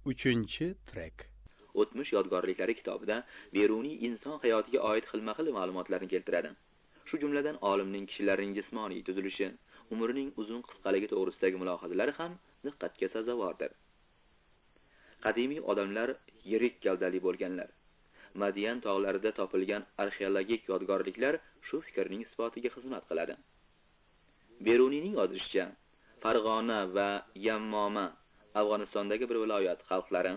3-trek. O'tmish yodgorliklari kitobida Beruniy inson hayotiga oid xilma-xil ma'lumotlarni keltiradi. Shu jumladan olimning kishilarning jismoniy tuzilishi, umrining uzun qisqaligi to'g'risidagi mulohazalari ham diqqatga sazovordir. Qadimiy odamlar yirik gavdali bo'lganlar. Madian tog'larida topilgan arxeologik yodgorliklar shu fikrning isbotiga xizmat qiladi. Beruniyning yozishicha, Farg'ona va Yammoma Afg'onistondagi bir viloyat xalqlari,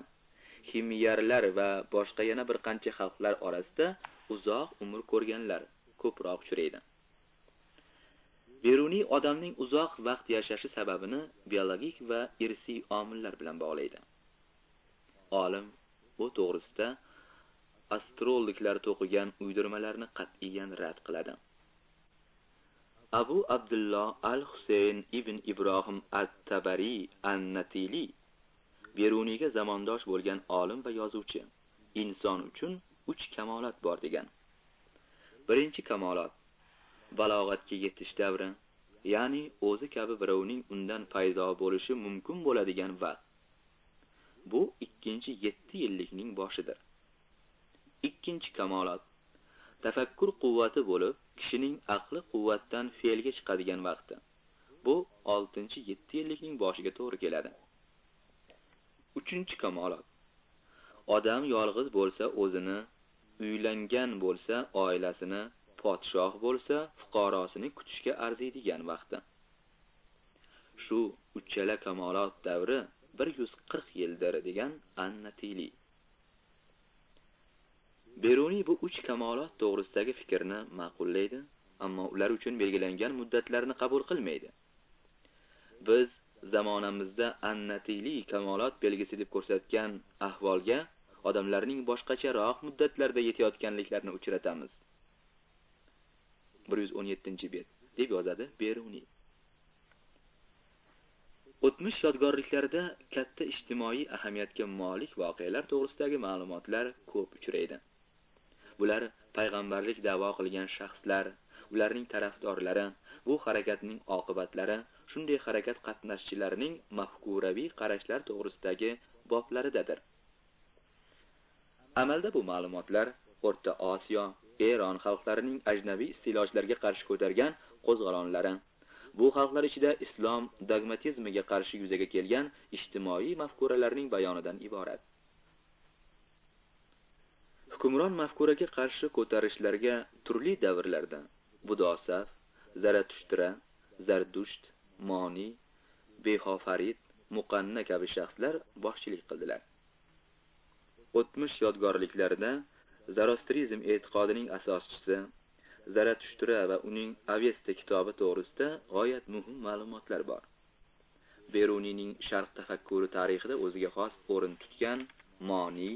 himyarlar va boshqa yana bir qancha xalqlar orasida uzoq umr ko'rganlar ko'proq uchraydi. Beruniy odamning uzoq vaqt yashashi sababini biologik va irsiy omillar bilan bog'laydi. Olim bu to'g'risida astrologlar to'qigan uydirmalarni qat'iyan rad qiladi. Abu Abdulloh al-Husayn ibn Ibrohim at-Tabari an-Natili Beruniyga zamondosh bo'lgan olim va yozuvchi. Inson uchun 3 kamolat bor degan. Birinchi kamolat balog'atga yetish davri, ya'ni o'zi kabi birovning undan paydo bo'lishi mumkin bo'ladigan vaqt. Bu 2-7 yillikning boshidir. Ikkinchi kamolat tafakkur quvvati bo'lib, kishining aqli quvvatdan fe'lga chiqadigan vaqti. Bu 6-7 yillikning boshiga to'g'ri keladi. Uchinchi kamolat odam yolg'iz bo'lsa o'zini, uylangan bo'lsa oilasini, podshoh bo'lsa fuqarosini kutishga arziydigan vaqti. Shu uchala kamolat davri 140 yildir degan An-Natili. Beruniy bu 3 kamolat to'g'risidagi fikrni ma'qullaydi, ammo ular uchun belgilangan muddatlarni qabul qilmaydi. Biz zamonamizda An-Natili kamolat belgisi deb ko'rsatgan ahvolga odamlarning boshqacharoq muddatlarda yetayotganliklarini uchratamiz. 117-bet deb yozadi Beruniy. O'tmish yodgorliklarida katta ijtimoiy ahamiyatga molik voqealar to'g'risidagi ma'lumotlar ko'p uchraydi. Bular payg'ambarlik da'vo qilgan shaxslar, ularning tarafdorlari, bu harakatning oqibatlari, shunday harakat qatnashchilarining mafkuraviy qarashlar to'g'risidagi boblaridadir. Amalda bu ma'lumotlar O'rta Osiyo, Eron xalqlarining ajnabiy istilojlarga qarshi ko'targan qo'zg'olonlari, bu xalqlar ichida islom dogmatizmiga qarshi yuzaga kelgan ijtimoiy mafkuralarning bayonidan iborat. Hukmron mafkuraga qarshi ko'tarishlarga turli davrlarda Budosaf, Zaratustra, Zardusht, Moni, Behofarid, Muqanna kabi shaxslar boshchilik qildilar. O'tmish yodgorliklarida Zarostrizm e'tiqodining asoschisi Zaratustra va uning Avesta kitobi to'g'risida g'oyat muhim ma'lumotlar bor. Beruniyning sharq tafakkuri tarixida o'ziga xos o'rin tutgan Moni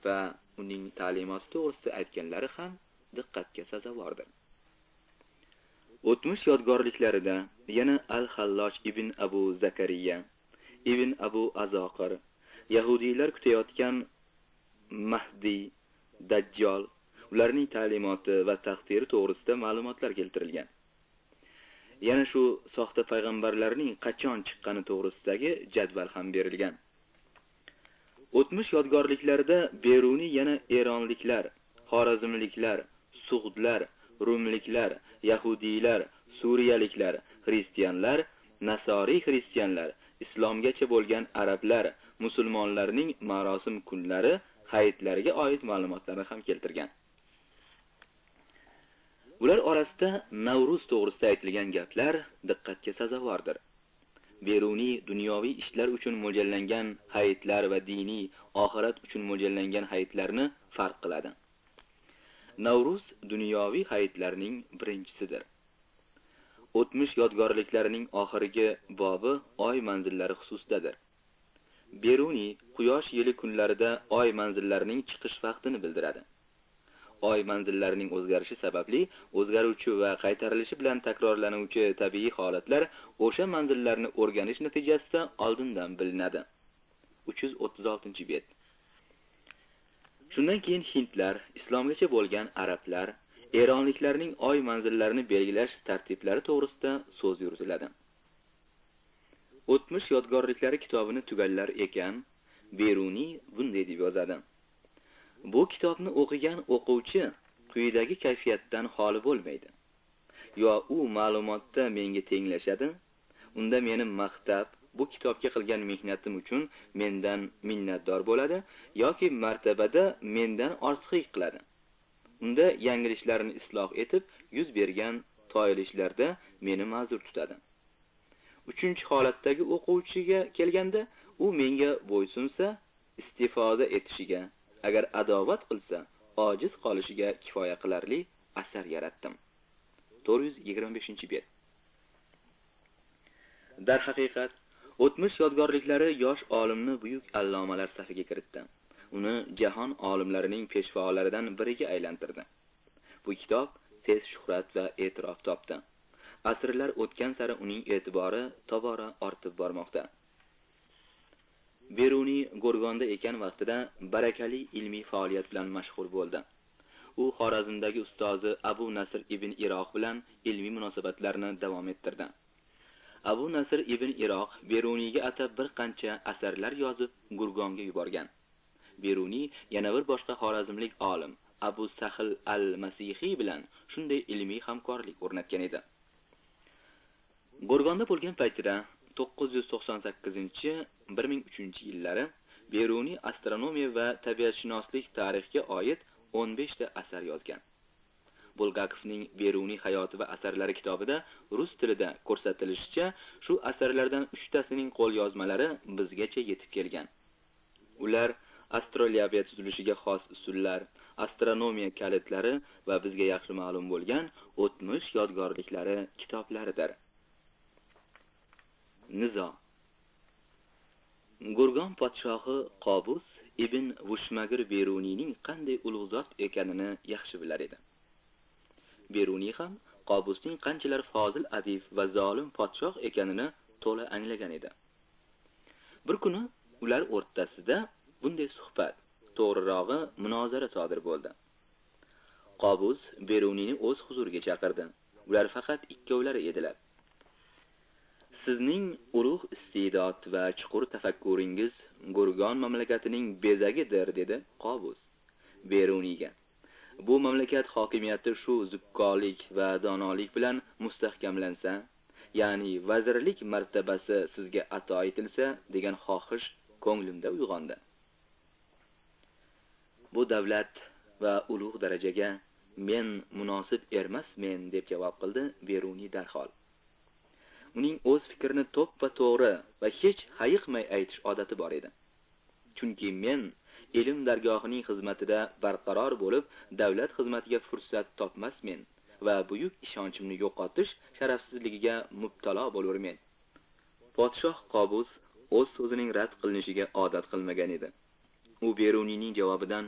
va uning ta'limoti to'g'risida aytganlari ham diqqatga sazovordir. O'tmish yodgorliklarida yana Al-Halloj ibn Abu Zakariya, ibn Abu Azoqir, yahudiylar kutayotgan Mahdi, Dajjal, ularning ta'limoti va taqdiri to'g'risida ma'lumotlar keltirilgan. Yana shu soxta payg'ambarlarning qachon chiqqani to'g'risidagi jadval ham berilgan. O'tmish yodgorliklarida Beruniy yana eronliklar, xorazmliklar, sug'dlar, rumliklar, yahudiylar, suriyaliklar, xristianlar, nasoriy xristianlar, islomgacha bo'lgan arablar, musulmonlarning marosim kunlari, hayitlariga oid ma'lumotlarni ham keltirgan. Ular orasida Navruz to'g'risida aytilgan gaplar diqqatga sazovordir. Beruniy dunyoviy ishlar uchun mo'ljallangan hayitlar va diniy oxirat uchun mo'ljallangan hayitlarni farq qiladi. Navruz dunyoviy hayitlarning birinchisidir. O'tmish yodgorliklarining oxirgi bobi oy manzillari xususidadir. Beruniy quyosh yili kunlarida oy manzillarining chiqish vaqtini bildiradi. Oy manzillarining o'zgarishi sababli o'zgaruvchi va qaytarilishi bilan takrorlanuvchi tabiiy holatlar o'sha manzillarni o'rganish natijasida oldindan bilinadi. 336-bet. Shundan keyin hindlar, islomgacha bo'lgan arablar, eronliklarning oy manzillarini belgilash tartiblari to'g'risida so'z yuritiladi. O'tmish yodgorliklari kitobini tugallar ekan, Beruniy bunday deb yozadi: Bu kitobni o'qigan o'quvchi quyidagi kayfiyatdan xoli bo'lmaydi. Yo u ma'lumotda menga tenglashadi, unda meni maqtab, bu kitobga qilgan mehnatim uchun mendan minnatdor bo'ladi, yoki martabada mendan ortiqlik qiladi. Unda yangilishlarini isloh etib, yuz bergan toyilishlarda meni ma'zur tutadi. Uchinchi holatdagi o'quvchiga kelganda, u menga bo'ysunsa, istifoda etishiga, agar adovat qilsa, ojiz qolishiga kifoya qilarli asar yaratdim. 425-bet. Dar haqiqat, o'tmish yodgorliklari yosh olimni buyuk allomalar safiga kiritdi. Uni jahon olimlarining peshvolaridan biriga aylantirdi. Bu kitob tez shuhrat va e'tirof topdi. Asrlar o'tgan sari uning e'tibori tobora ortib bormoqda. Beruniy Go'rgonda ekan vaqtida barakali ilmiy faoliyat bilan mashg'ul bo'ldi. U Xorazmdagi ustozi Abu Nasr ibn Iroq bilan ilmiy munosabatlarni davom ettirdi. Abu Nasr ibn Iroq Beruniyga atab bir qancha asarlar yozib Go'rgonga yuborgan. Beruniy yana bir boshqa xorazmlik olim Abu Sahl al-Masihiy bilan shunday ilmiy hamkorlik o'rnatgan edi. Go'rgonda bo'lgan paytida 998-1003-yillari Beruniy astronomiya va tabiatshunoslik tarixiga oid 15 ta asar yozgan. Bulgakovning Beruniy hayoti va asarlari kitobida rus tilida ko'rsatilishicha, shu asarlardan 3 tasining qo'lyozmalari bizgacha yetib kelgan. Ular astrologiya tuzilishiga xos usullar, astronomiya kalitlari va bizga yaxshi ma'lum bo'lgan o'tmish yodgorliklari kitoblaridir. Nizo. Go'rgon podshohi Qobus ibn Vushmagir Beruniyning qanday ulug' zot ekanini yaxshi bilar edi. Beruniy ham Qobusning qanchalar fozil adib va zolim podshoh ekanini to'la anglagan edi. Bir kuni ular o'rtasida bunday suhbat, to'g'rirog'i munozara sodir bo'ldi. Qobus Beruniyni o'z huzuriga chaqirdi. Ular faqat ikkovlari edilar. Sizning ulug' iste'dod va chuqur tafakkuringiz Go'rgon mamlakatining bezagidir, dedi Qobus Beruniyga. Bu mamlakat hokimiyati shu zukkolik va donolik bilan mustahkamlansa, ya'ni vazirlik martabasi sizga ato etilsa degan xohish ko'nglimda uyg'ondi. Bu davlat va ulug' darajaga men munosib emasmen, deb javob qildi Beruniy darhol. Uning o'z fikrini to'ppa to'g'ri va hech hayiqmay aytish odati bor edi. Chunki men ilm dargohining xizmatida barqaror bo'lib, davlat xizmatiga fursat topmasmen va buyuk ishonchimni yo'qotish sharafsizligiga mubtalo bo'larmen. Podshoh Qobus o'z so'zining rad qilinishiga odat qilmagan edi. U Beruniyning javobidan,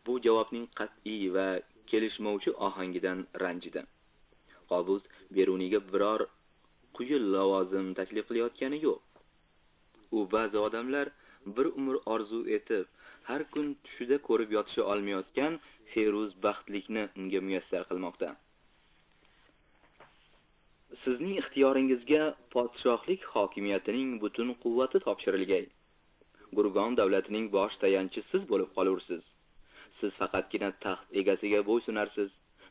bu javobning qat'iy va kelishmovchi ohangidan ranjidi. Qobus Beruniyga biror quyi lavozim taklif qilayotgani yo'q. U ba'zi odamlar bir umr orzu etib, har kun tushida ko'rib yotishi olmayotgan feruz baxtlikni unga muyassar qilmoqda. Sizning ixtiyoringizga podshohlik hokimiyatining butun quvvati topshirilgay. Go'rgon davlatining bosh tayanchi siz bo'lib qolursiz. Siz faqatgina taxt egasiga bo'ysunarsiz.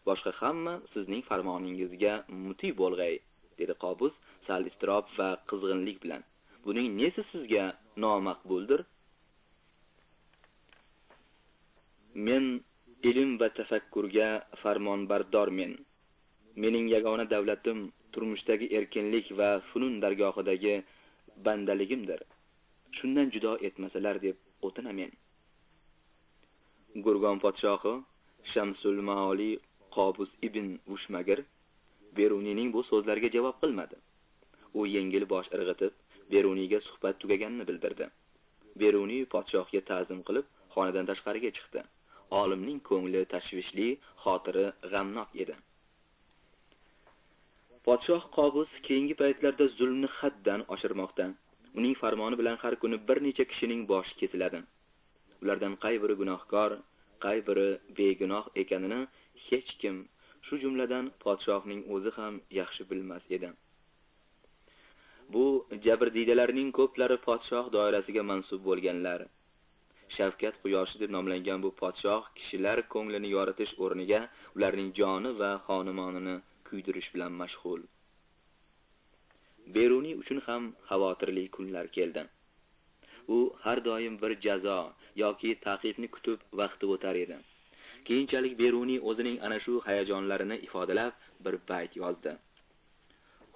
Boshqa hamma sizning farmoningizga muti bo'lg'ay, dedi Qobus sal iztirob va qizg'inlik bilan. Buning nesi sizga nomaqbuldir? Men ilm va tafakkurga farmonbardormen. Mening yagona davlatim turmushdagi erkinlik va funun dargohidagi bandaligimdir. Shundan judo etmasalar deb o'tinamen. Go'rgon podshohi Shamsul Maoli Qobus ibn Vushmagir Beruniyning bu so'zlariga javob qilmadi. U yengil bosh irg'itib, Beruniyga suhbat tugaganini bildirdi. Beruniy podshohga ta'zim qilib, xonadan tashqariga chiqdi. Olimning ko'ngli tashvishli, xotiri g'amnoq edi. Podshoh Qobus keyingi paytlarda zulmni haddan oshirmoqda. Uning farmoni bilan har kuni bir necha kishining boshi kesiladi. Ulardan qay biri gunohkor, qay biri begunoh ekanini hech kim, shu jumladan podshohning o'zi ham yaxshi bilmas edi. Bu jabrdiydalarning ko'plari podshoh doirasiga mansub bo'lganlar, Shavkat quyoshi deb nomlangan bu podshoh kishilar ko'nglini yoritish o'rniga ularning joni va xonumonini kuydirish bilan mashg'ul. Beruniy uchun ham xavotirli kunlar keldi. U har doim bir jazo yoki ta'qibni kutib vaqti o'tar edi. Keyinchalik Beruniy o'zining ana shu hayajonlarini ifodalab bir bayt yozdi.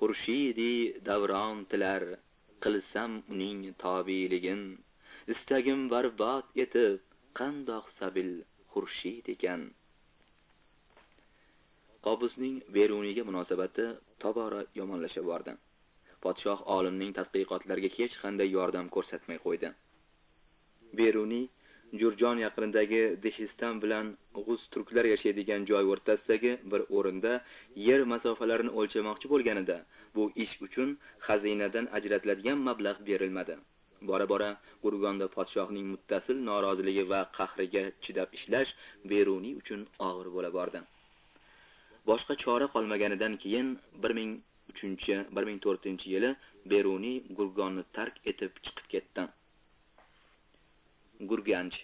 Xurshidi davron tilar, qilsam uning tobiligin, istagim barbod etib, qandoq sabil xurshid ekan. Qobusning Beruniyga munosabati tobora yomonlasha bordi. Podshoh olimning tadqiqotlariga hech qanday yordam ko'rsatmay qo'ydi. Beruniy Jurjon yaqinidagi Dehiston bilan G'uz turklar yashaydigan joy o'rtasidagi bir o'rinda yer masofalarini o'lchamoqchi bo'lganida, bu ish uchun xazinadan ajratiladigan mablag' berilmadi. Bora-bora Gurgonda podshohning muttasil noroziligi va qahriga chidab ishlash Beruniy uchun og'ir bo'la bordi. Boshqa chora qolmaganidan keyin 1004-yili Beruniy Gurgonni tark etib chiqib ketdi. Gurganch.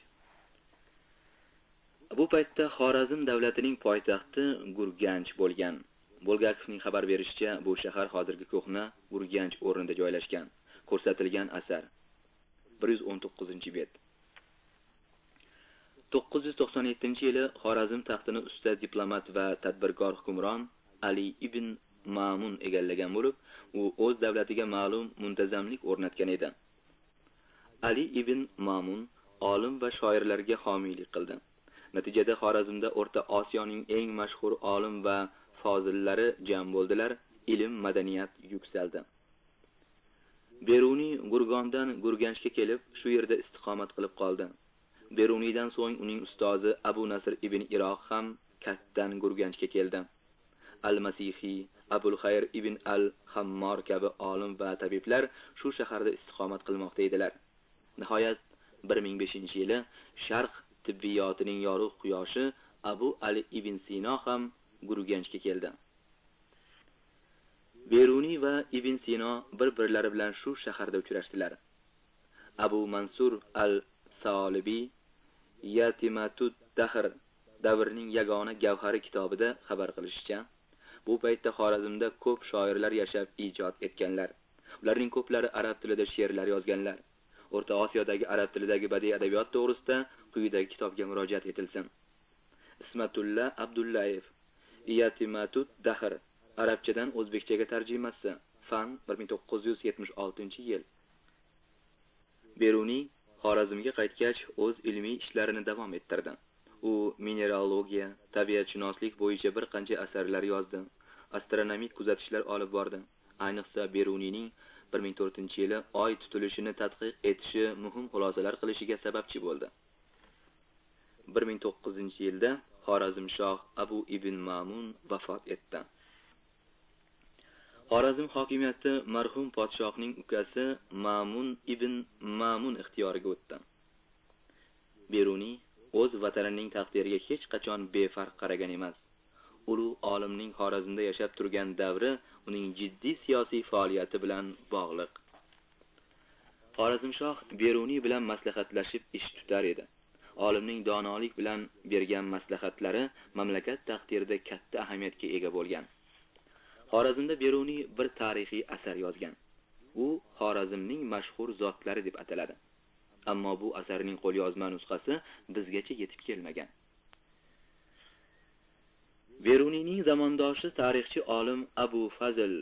Bu paytda Xorazm davlatining poytaxti Gurganch bo'lgan. Bulgakovning xabar berishicha, bu shahar hozirgi ko'hna Gurganch o'rnida joylashgan. Ko'rsatilgan asar 119-bet. 997-yili Xorazm taxtini usta diplomat va tadbirkor hukmron Ali ibn Mamun egallagan bo'lib, u o'z davlatiga ma'lum muntazamlik o'rnatgan edi. Ali ibn Mamun olim va shoirlarga homiylik qildi. Natijada Xorazmda O'rta Osiyoning eng mashhur olim va fozillari jam bo'ldilar, ilm, madaniyat yuksaldi. Beruniy Gurgondan Gurganchga kelib, shu yerda istiqomat qilib qoldi. Beruniydan so'ng uning ustozi Abu Nasr ibn Iroq ham Kattan Gurganchga keldi. Al-Masihi, Abul Xayr ibn al-Hammor kabi olim va tabiblar shu shaharda istiqomat qilmoqda edilar. Nihoyat 1005-yili Sharq tibbiyotining yorug' quyoshi Abu Ali ibn Sino ham Gurganchga keldi. Beruniy va Ibn Sino bir-birlari bilan shu shaharda uchrashdilar. Abu Mansur al-Solibi Yatimatud Dahr davrning yagona gavhari kitobida xabar qilishicha, bu paytda Xorazmda ko'p shoirlar yashab ijod etganlar. Ularning ko'plari arab tilida she'rlar yozganlar. O'rta Osiyodagi arab tilidagi badiiy adabiyot to'g'risida quyidagi kitobga murojaat etilsin. Ismatulla Abdullayev Yatimatud Dahr arabchadan o'zbekchaga tarjimasi, fan 1976-yil. Beruniy Xorazmga qaytgach o'z ilmiy ishlarini davom ettirdi. U mineralogiya, tabiatshunoslik bo'yicha bir qancha asarlar yozdi. Astronomik kuzatishlar olib bordi. Ayniqsa Beruniyning 1004-yili oy tutilishini tadqiq etishi muhim xulosalar qilishiga sababchi bo'ldi. 1009-yilda Xorazmshoh Abu ibn Mamun vafot etdi. Xorazm hokimiyati marhum podshohning ukasi Mamun ibn Mamun ixtiyoriga o'tdi. Beruniy o'z vatanining taqdiriga hech qachon befarq qaragan emas. Ulug' olimning Xorazmda yashab turgan davri uning jiddiy siyosiy faoliyati bilan bog'liq. Xorazmshoh Beruniy bilan maslahatlashib ish tutar edi. Olimning donolik bilan bergan maslahatlari mamlakat taqdirida katta ahamiyatga ega bo'lgan. Xorazmda Beruniy bir tarixiy asar yozgan. U Xorazmning mashhur zotlari deb ataladi. Ammo bu asarning qo'lyozma nusxasi bizgacha yetib kelmagan. Beruniyning zamondoshi tarixchi olim Abu Fazl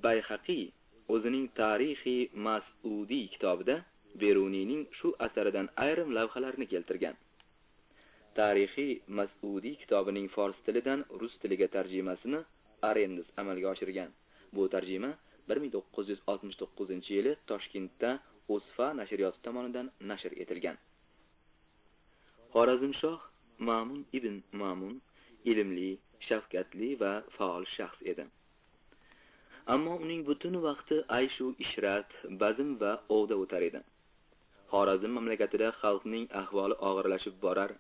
Bayhaqiy o'zining Tarixiy Mas'udi kitobida Beruniyning shu asaridan ayrim lavhalarni keltirgan. Tarixiy Mas'udi kitobining fors tilidan rus tiliga tarjimasini Arendis amalga oshirgan. Bu tarjima 1969-yili Toshkentda O'sfa nashriyoti tomonidan nashr etilgan. Xorazmshoh Mamun ibn Mamun ilmli, shafqatli va faol shaxs edi. Ammo uning butun vaqti ayshu ishrat, bazm va ovda o'tar edi. Xorazm mamlakatida xalqning ahvoli og'irlashib borar,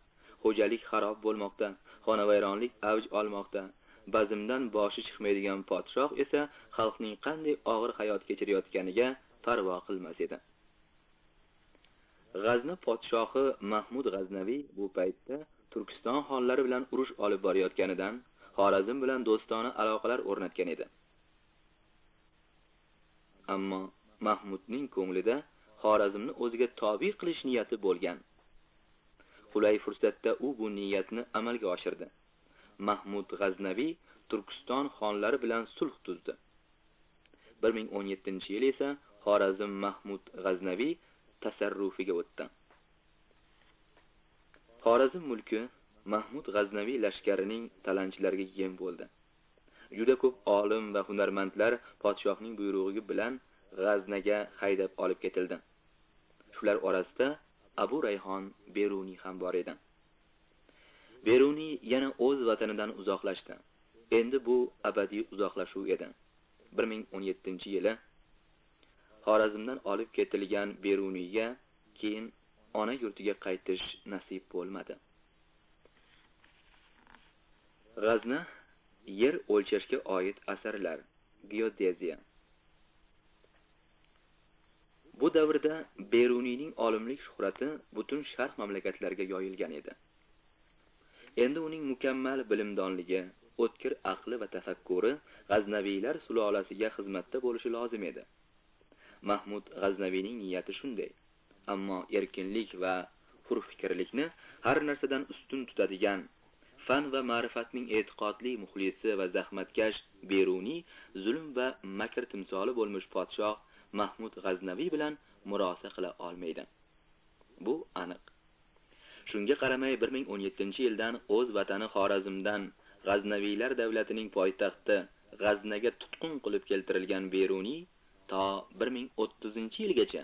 xo'jalik xarob bo'lmoqda, xonavayronlik avj olmoqda. Bazmdan boshi chiqmaydigan podshoh esa xalqning qanday og'ir hayot kechirayotganiga parvo qilmas edi. G'azna podshohi Mahmud G'aznaviy bu paytda Turkiston xonlari bilan urush olib borayotganidan Xorazm bilan do'stona aloqalar o'rnatgan edi. Ammo Mahmudning ko'nglida Xorazmni o'ziga tobe qilish niyati bo'lgan. Qulay fursatda u bu niyatni amalga oshirdi. Mahmud G'aznaviy Turkiston xonlari bilan sulh tuzdi. 1017-yil esa Xorazm Mahmud G'aznaviy tasarrufiga o'tdi. Xorazm mulki Mahmud G'aznaviy lashkarining talanchilarga yem bo'ldi. Juda ko'p olim va hunarmandlar podshohning buyrug'i bilan G'aznaga haydab olib ketildi. Shular orasida Abu Rayhon Beruniy ham bor edi. Beruniy yana o'z vatanidan uzoqlashdi. Endi bu abadiy uzoqlashuv edi. 1017-yili Xorazmdan olib ketilgan Beruniyga keyin ona yurtiga qaytish nasib bo'lmadi. G'azna yer o'lchashga oid asarlar, geodeziya. Bu davrda Beruniyning olimlik shuhrati butun sharq mamlakatlariga yoyilgan edi. Endi uning mukammal bilimdonligi, o'tkir aqli va tafakkuri G'aznaviylar sulolasiga xizmatda bo'lishi lozim edi. Mahmud G'aznaviyning niyati shunday. Ammo erkinlik va hurfikrlikni har narsadan ustun tutadigan, fan va ma'rifatning e'tiqodli muxlisi va zahmatkash Beruniy zulm va makr timsoli bo'lmish podshoh Mahmud G'aznaviy bilan murosa qila olmaydi. Bu aniq. Shunga qaramay 1017-yildan o'z vatani Xorazmdan G'aznaviylar davlatining poytaxti G'aznaga tutqun qilib keltirilgan Beruniy to 1030-yilgacha,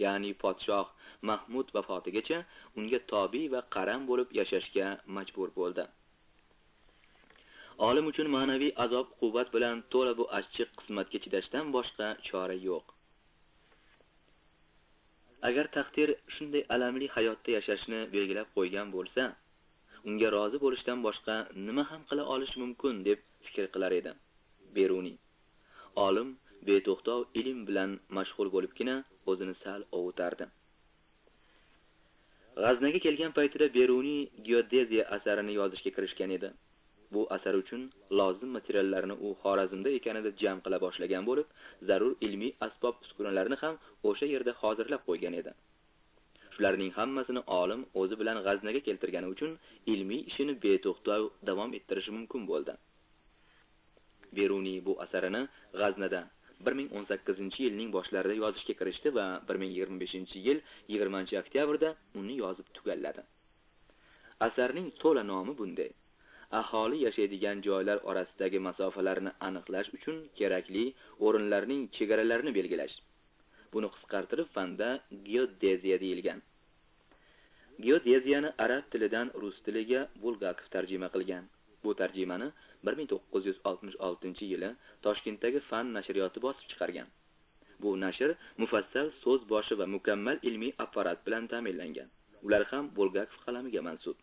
ya'ni podshoh Mahmud vafotigacha unga tobi va qaram bo'lib yashashga majbur bo'ldi. Olim uchun ma'naviy azob quvvat bilan to'la bu achchiq qismatga chidashdan boshqa chora yo'q. Agar taqdir shunday alamli hayotda yashashni belgilab qo'ygan bo'lsa, unga rozi bo'lishdan boshqa nima ham qila olish mumkin deb fikr qilar edi Beruniy. Olim beto'xtov ilm bilan mashg'ul bo'libgina o'zini sal ovutardi. G'aznaga kelgan paytida Beruniy geodeziya asarini yozishga kirishgan edi. Bu asar uchun lozim materiallarni u Xorazmda ekanida jam qila boshlagan bo'lib, zarur ilmiy asbob uskunalarni ham o'sha yerda hozirlab qo'ygan edi. Shularning hammasini olim o'zi bilan G'aznaga keltirgani uchun ilmiy ishini beto'xtov davom ettirishi mumkin bo'ldi. Beruniy bu asarini G'aznada 1018-yilning boshlarida yozishga kirishdi va 1025-yil 20-oktyabrda uni yozib tugalladi. Asarning to'la nomi bunday: aholi yashaydigan joylar orasidagi masofalarni aniqlash uchun kerakli o'rinlarning chegaralarini belgilash. Buni qisqartirib fanda geodeziya deyilgan. Geodeziyani arab tilidan rus tiliga Bulgakov tarjima qilgan. Bu tarjimani 1966-yili Toshkentdagi fan nashriyoti bosib chiqargan. Bu nashr mufassal so'z boshi va mukammal ilmiy apparat bilan ta'minlangan. Ular ham Bulgakov qalamiga mansub.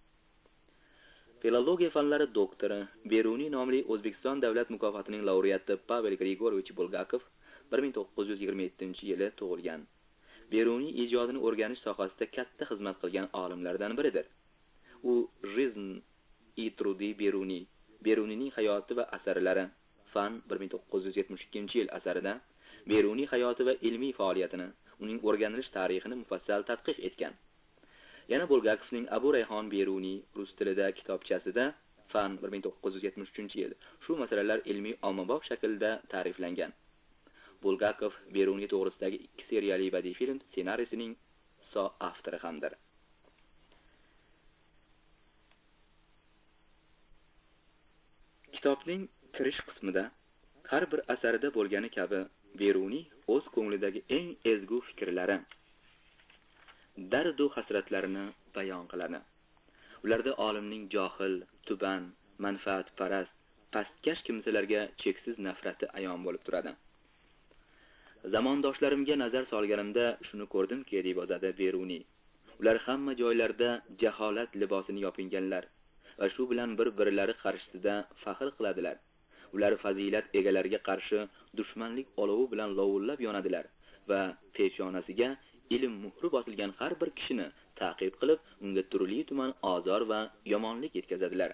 Filologiya fanlari doktori Beruniy nomli O'zbekiston davlat mukofotining laureati Pavel Grigorovich Bulgakov 1927-yili tug'ilgan. Beruniy ijodini o'rganish sohasida katta xizmat qilgan olimlardan biridir. U Rizn и труды Beruniy, Beruniyning hayoti va asarlari fan 1972-yil asarida Beruniy hayoti va ilmiy faoliyatini, uning o'rganilish tarixini mufassal tadqiq etgan. Yana Bulgakovning Abu Rayhon Beruniy rus tilida kitobchasida fan 1973-yil shu masalalar ilmiy ommabop shaklda ta'riflangan. Bulgakov Beruniy to'g'risidagi 2 seriyali badiiy film ssenariysining soavtori hamdir. Kitobning kirish qismida har bir asarida bo'lgani kabi Beruniy o'z ko'nglidagi eng ezgu fikrlari, dardu hasratlarini bayon qiladi. Ularda olimning johil, tuban, manfaatparast, pastkash kimsalarga cheksiz nafrati ayon bo'lib turadi. Zamondoshlarimga nazar solganimda shuni ko'rdimki, deb yozadi Beruniy. Ular hamma joylarda jaholat libosini yopinganlar va shu bilan bir-birlari qarshisida faxr qiladilar. Ular fazilat egalariga qarshi dushmanlik olovi bilan lovullab yonadilar va peshonasiga ilm muhri bosilgan har bir kishini ta'qib qilib, unga turli tuman ozor va yomonlik yetkazadilar.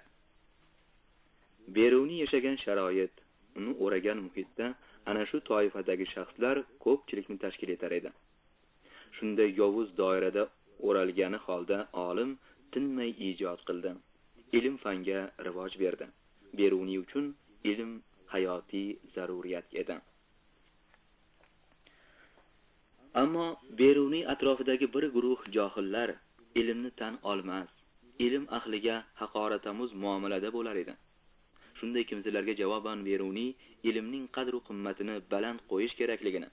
Beruniy yashagan sharoit, uni o'ragan muhitda ana shu toifadagi shaxslar ko'pchilikni tashkil etar edi. Shunday yovuz doirada o'ralgani holda olim tinmay ijod qildi. Ilm fanga rivoj berdi. Beruniy uchun ilm hayotiy zaruriyat edi. Ammo Beruniy atrofidagi bir guruh johillar ilmni tan olmas, ilm ahliga haqoratamuz muomalada bo'lar edi. Shunday kimsalarga javoban Beruniy ilmning qadr-u qimmatini baland qo'yish kerakligini,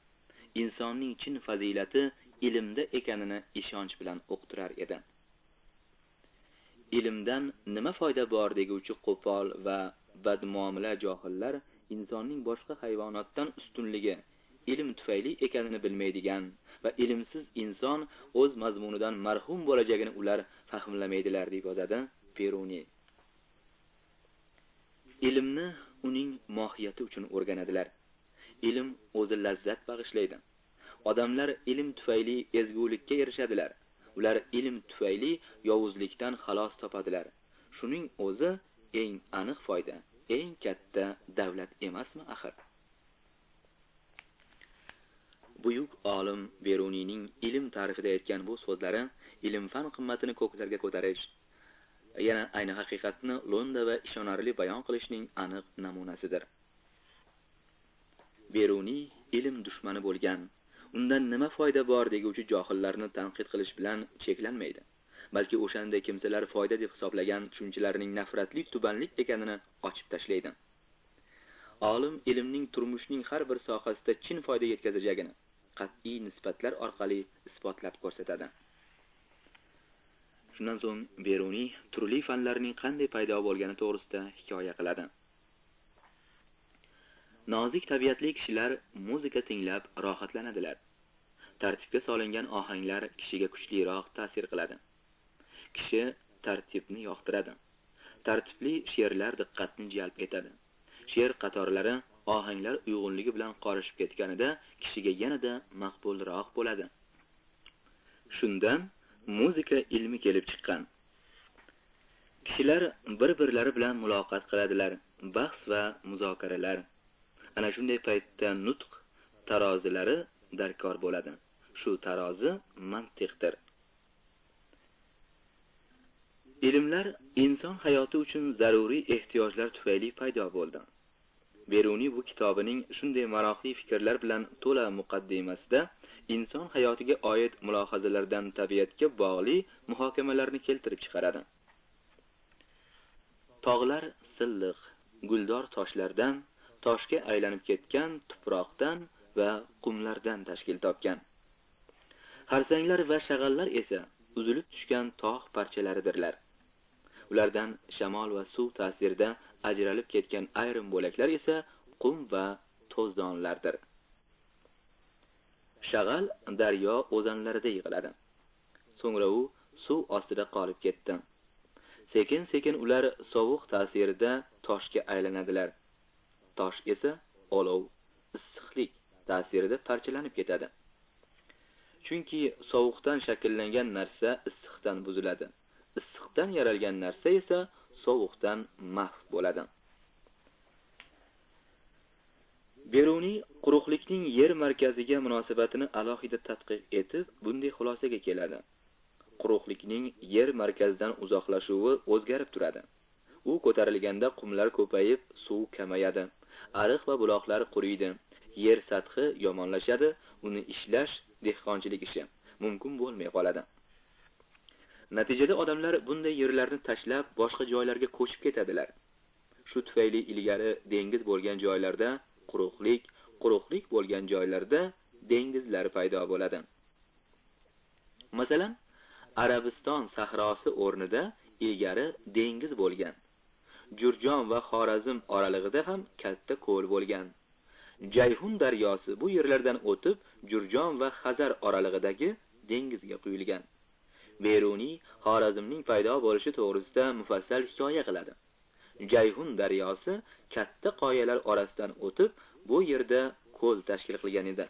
insonning chin fazilati ilmda ekanini ishonch bilan o'qtirar edi. Ilmdan nima foyda bor deguvchi qo'pol va badmuomala johillar insonning boshqa hayvonotdan ustunligi ilm tufayli ekanini bilmaydigan va ilmsiz inson o'z mazmunidan mahrum bo'lajagini ular fahmlamaydilar deb yozadi Beruniy. Ilmni uning mohiyati uchun o'rganadilar. Ilm o'zi lazzat bag'ishlaydi. Odamlar ilm tufayli ezgulikka erishadilar. Ular ilm tufayli yovuzlikdan xalos topadilar. Shuning o'zi eng aniq foyda, eng katta davlat emasmi axir? Buyuk olim Beruniyning ilm ta'rifida aytgan bu so'zlari ilm-fan qimmatini ko'klarga ko'tarish, yana ayni haqiqatni lo'nda va ishonarli bayon qilishning aniq namunasidir. Beruniy ilm dushmani bo'lgan, undan nima foyda bor deguvchi johillarni tanqid qilish bilan cheklanmaydi, balki o'shanday kimsalar foyda deb hisoblagan tushunchalarning nafratli tubanlik ekanini ochib tashlaydi. Olim ilmning turmushning har bir sohasida chin foyda yetkazajagini qat'iy nisbatlar orqali isbotlab ko'rsatadi. Shundan so'ng Beruniy turli fanlarning qanday paydo bo'lgani to'g'risida hikoya qiladi. Nozik tabiatli kishilar muzika tinglab rohatlanadilar. Tartibga solingan ohanglar kishiga kuchliroq ta'sir qiladi. Kishi tartibni yoqtiradi. Tartibli she'rlar diqqatni jalb etadi. She'r qatorlari ohanglar uyg'unligi bilan qorishib ketganida kishiga yanada maqbulroq bo'ladi. Shundan muzika ilmi kelib chiqqan. Kishilar bir-birlari bilan muloqot qiladilar, bahs va muzokaralar. Ana shunday paytda nutq tarozilari darkor bo'ladi. Shu tarozi mantiqdir. Ilmlar inson hayoti uchun zaruriy ehtiyojlar tufayli paydo bo'ldi. Beruniy bu kitobining shunday maroqli fikrlar bilan to'la muqaddimasida inson hayotiga oid mulohazalardan tabiatga bog'liq muhokamalarni keltirib chiqaradi. Tog'lar silliq, guldor toshlardan, toshga aylanib ketgan tuproqdan va qumlardan tashkil topgan. Xarsanglar va shag'allar esa uzilib tushgan tog' parchalaridirlar. Ulardan shamol va suv ta'sirida ajralib ketgan ayrim bo'laklar esa qum va to'zdonlardir. Shag'al daryo o'zanlarida yig'iladi. So'ngra u suv ostida qolib ketdi. Sekin-sekin ular sovuq ta'sirida toshga aylanadilar. Tosh esa olov, issiqlik ta'sirida parchalanib ketadi. Chunki sovuqdan shakllangan narsa issiqdan buziladi. Issiqdan yaralgan narsa esa sovuqdan mahv bo'ladi. Beruniy quruqlikning yer markaziga munosabatini alohida tadqiq etib, bunday xulosaga keladi. Quruqlikning yer markazidan uzoqlashuvi o'zgarib turadi. U ko'tarilganda qumlar ko'payib, suv kamayadi, ariq va buloqlar quriydi, yer sathi yomonlashadi, uni ishlash dehqonchilik ishi mumkin bo'lmay qoladi. Natijada odamlar bunday yerlarni tashlab boshqa joylarga ko'chib ketadilar. Shu tufayli ilgari dengiz bo'lgan joylarda quruqlik bo'lgan joylarda dengizlar paydo bo'ladi. Masalan, Arabiston sahrosi o'rnida ilgari dengiz bo'lgan. Jurjon va Xorazm oralig'ida ham katta ko'l bo'lgan. Jayhun daryosi bu yerlardan o'tib Jurjon va Xazar oralig'idagi dengizga quyilgan. Beruniy Xorazmning paydo bo'lishi to'g'risida mufassal hikoya qiladi. Jayhun daryosi katta qoyalar orasidan o'tib, bu yerda ko'l tashkil qilgan edi.